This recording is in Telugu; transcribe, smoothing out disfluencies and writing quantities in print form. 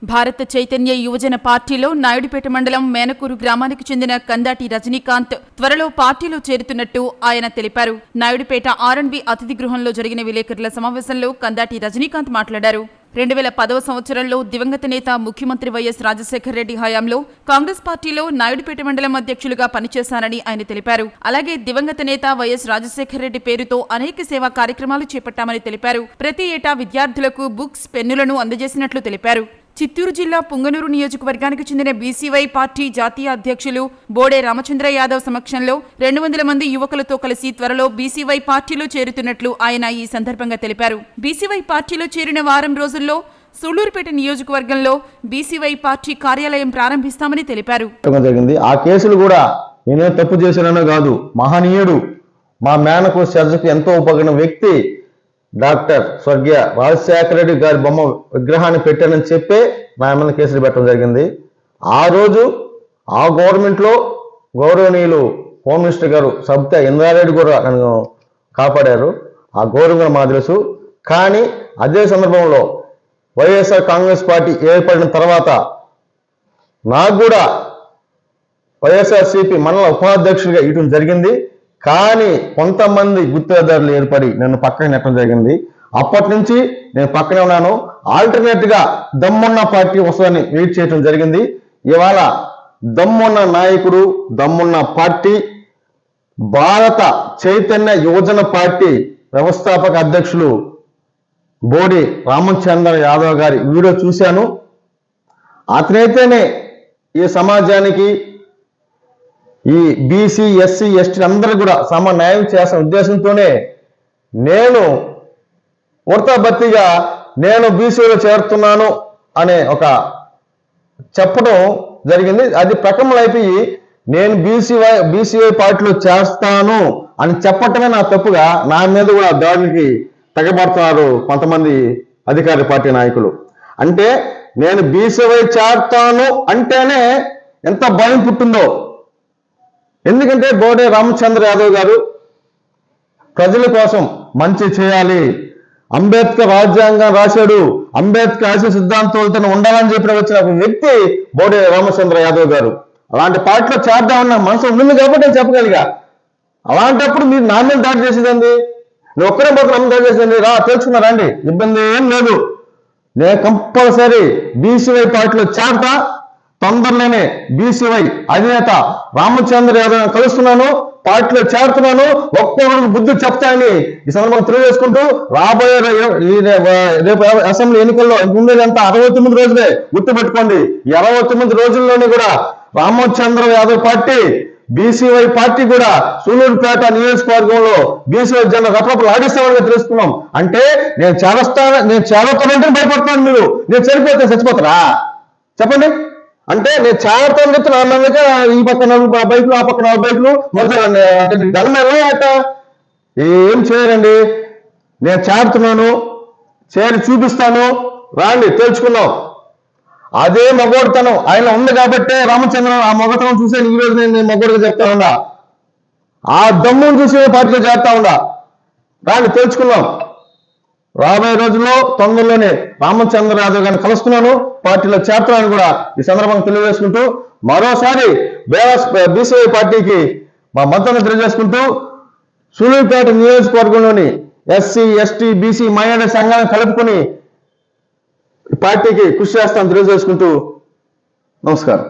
భారత చైతన్య యువజన పార్టీలో నాయుడుపేట మండలం మేనకూరు గ్రామానికి చెందిన కందాటి రజనీకాంత్ త్వరలో పార్టీలో చేరుతున్నట్టు ఆయన తెలిపారు. నాయుడుపేట ఆర్ఎండ్బి అతిథి గృహంలో జరిగిన విలేకరుల సమావేశంలో కందాటి రజనీకాంత్ మాట్లాడారు. 2010వ సంవత్సరంలో దివంగత నేత ముఖ్యమంత్రి వైఎస్ రాజశేఖర రెడ్డి హయాంలో కాంగ్రెస్ పార్టీలో నాయుడుపేట మండలం అధ్యక్షులుగా పనిచేశానని ఆయన తెలిపారు. అలాగే దివంగత నేత వైఎస్ రాజశేఖర రెడ్డి పేరుతో అనేక సేవా కార్యక్రమాలు చేపట్టామని తెలిపారు. ప్రతి ఏటా విద్యార్థులకు బుక్స్, పెన్నులను అందజేసినట్లు తెలిపారు. చిత్తూరు జిల్లా పుంగనూరు నియోజకవర్గానికి చెందిన బీసీవై పార్టీ జాతీయ అధ్యక్షులు బోడే రామచంద్ర యాదవ్ సమక్షంలో 200 మంది యువకులతో కలిసి త్వరలో బీసీవై పార్టీలో చేరుతున్నట్లు ఆయన ఈ సందర్భంగా తెలిపారు. బీసీవై పార్టీలో చేరిన వారం రోజుల్లో సూళ్లూరుపేట నియోజకవర్గంలో బీసీవై పార్టీ కార్యాలయం ప్రారంభిస్తామని తెలిపారు. ఆ కేసులు కూడా నేనే తప్పు చేశానో కాదు, మహనీయుడు మా మేనకు సర్జకు ఎంతో ఉపకరణ వ్యక్తి డాక్టర్ స్వర్గీయ రాజశేఖర రెడ్డి గారి బొమ్మ విగ్రహాన్ని పెట్టానని చెప్పే నా మీద కేసులు పెట్టడం జరిగింది. ఆ రోజు ఆ గవర్నమెంట్లో గౌరవనీయులు హోమ్ మినిస్టర్ గారు సబితా ఇంద్రారెడ్డి కూడా నన్ను కాపాడారు. ఆ గౌరవం కూడా మాకు తెలుసు. కానీ అదే సందర్భంలో వైఎస్ఆర్ కాంగ్రెస్ పార్టీ ఏర్పడిన తర్వాత నాకు కూడా వైఎస్ఆర్సీపీ మండల ఉపాధ్యక్షుడిగా ఇవ్వడం జరిగింది. కానీ కొంతమంది గుత్తేదారులు ఏర్పడి నన్ను పక్కన నెట్టడం జరిగింది. అప్పటి నుంచి నేను పక్కనే ఉన్నాను. ఆల్టర్నేట్గా దమ్మున్న పార్టీ వస్తుందని వెయిట్ చేయడం జరిగింది. ఇవాళ దమ్మున్న నాయకుడు, దమ్మున్న పార్టీ భారత చైతన్య యువజన పార్టీ వ్యవస్థాపక అధ్యక్షులు బోడి రామచంద్ర యాదవ్ గారి వీడియో చూశాను. అతనైతేనే ఈ సమాజానికి, ఈ బీసీ, ఎస్సీ, ఎస్టీ అందరూ కూడా సమ న్యాయం చేసిన ఉద్దేశంతోనే నేను వృత్తాభర్తీగా నేను బీసీలో చేరుతున్నాను అనే ఒక చెప్పడం జరిగింది. అది ప్రకటనలు అయిపోయి నేను బీసీవై పార్టీలో చేస్తాను అని చెప్పటమే నా తప్పుగా నా మీద కూడా దాడికి తెగబడుతున్నారు కొంతమంది అధికార పార్టీ నాయకులు. అంటే నేను బీసీవై చేరుతాను అంటేనే ఎంత భయం పుట్టిందో. ఎందుకంటే బోడే రామచంద్ర యాదవ్ గారు ప్రజల కోసం మంచి చేయాలి, అంబేద్కర్ రాజ్యాంగం రాశాడు, అంబేద్కర్ ఆశయ సిద్ధాంతాలతో ఉండాలని చెప్పిన వచ్చిన ఒక వ్యక్తి బోడే రామచంద్ర యాదవ్ గారు. అలాంటి పార్టీలో చేద్దామన్న మనసు ఉంది కాబట్టి నేను చెప్పగలిగా. అలాంటప్పుడు మీరు నా మీద దాడి చేసేదండి, నేను ఒక్కరే పోతే నన్ను దాడి చేసేదండి, తెలుసుకున్నారా అండి, ఇబ్బంది ఏం లేదు. నేను కంపల్సరీ బీసీవై పార్టీలో చేరతా. తొందరలోనే బీసీవై అధినేత రామచంద్ర యాదవ్ కలుస్తున్నాను, పార్టీలో చేరుతున్నాను, ఒక్కొక్కరికి బుద్ధి చెప్తానని ఈ సందర్భంగా తెలియజేసుకుంటూ రాబోయే రేపు అసెంబ్లీ ఎన్నికల్లో ఉండేదంతా 69 రోజులే గుర్తుపెట్టుకోండి. 69 రోజుల్లోనే కూడా Ramachandra Yadav party, BCY party కూడా సూళ్లూరుపేట నియోజకవర్గంలో బీసీవై జెండా రపరపలు ఆడిస్తామని తెలుసుకున్నాం. అంటే నేను చేరతానంటే భయపడుతున్నాను. మీరు నేను చనిపోతే చచ్చిపోతారా చెప్పండి? అంటే నేను చేరతాను చెప్తే నా మీద ఈ పక్క 4 బైకులు, ఆ పక్క 4 బైకులు మొత్తం అట ఏం చేయరండి. నేను చేరుతున్నాను, చేరి చూపిస్తాను, రాండి తెలుసుకున్నాం. అదే మగోడితనం ఆయన ఉంది కాబట్టే రామచంద్ర ఆ మగతనం చూసాను. ఈ రోజు నేను మగోడిగా చెప్తా ఉన్నా, ఆ దమ్మును చూసి పార్టీలో చేస్తా ఉన్నా. రాండి తెలుసుకున్నాం. రాబోయే రోజుల్లో తొందరలోనే రామచంద్ర యాదవ్ గారిని కలుస్తున్నాను, పార్టీలో చేరుతున్నాను కూడా ఈ సందర్భంగా తెలియజేసుకుంటూ మరోసారి బీసీవై పార్టీకి మా మద్దతు తెలియజేసుకుంటూ సూళ్లూరుపేట నియోజకవర్గంలోని ఎస్సీ, ఎస్టీ, బీసీ మైనారిటీ సంఘాలను కలుపుకొని పార్టీకి కృషి చేస్తామని తెలియజేసుకుంటూ నమస్కారం.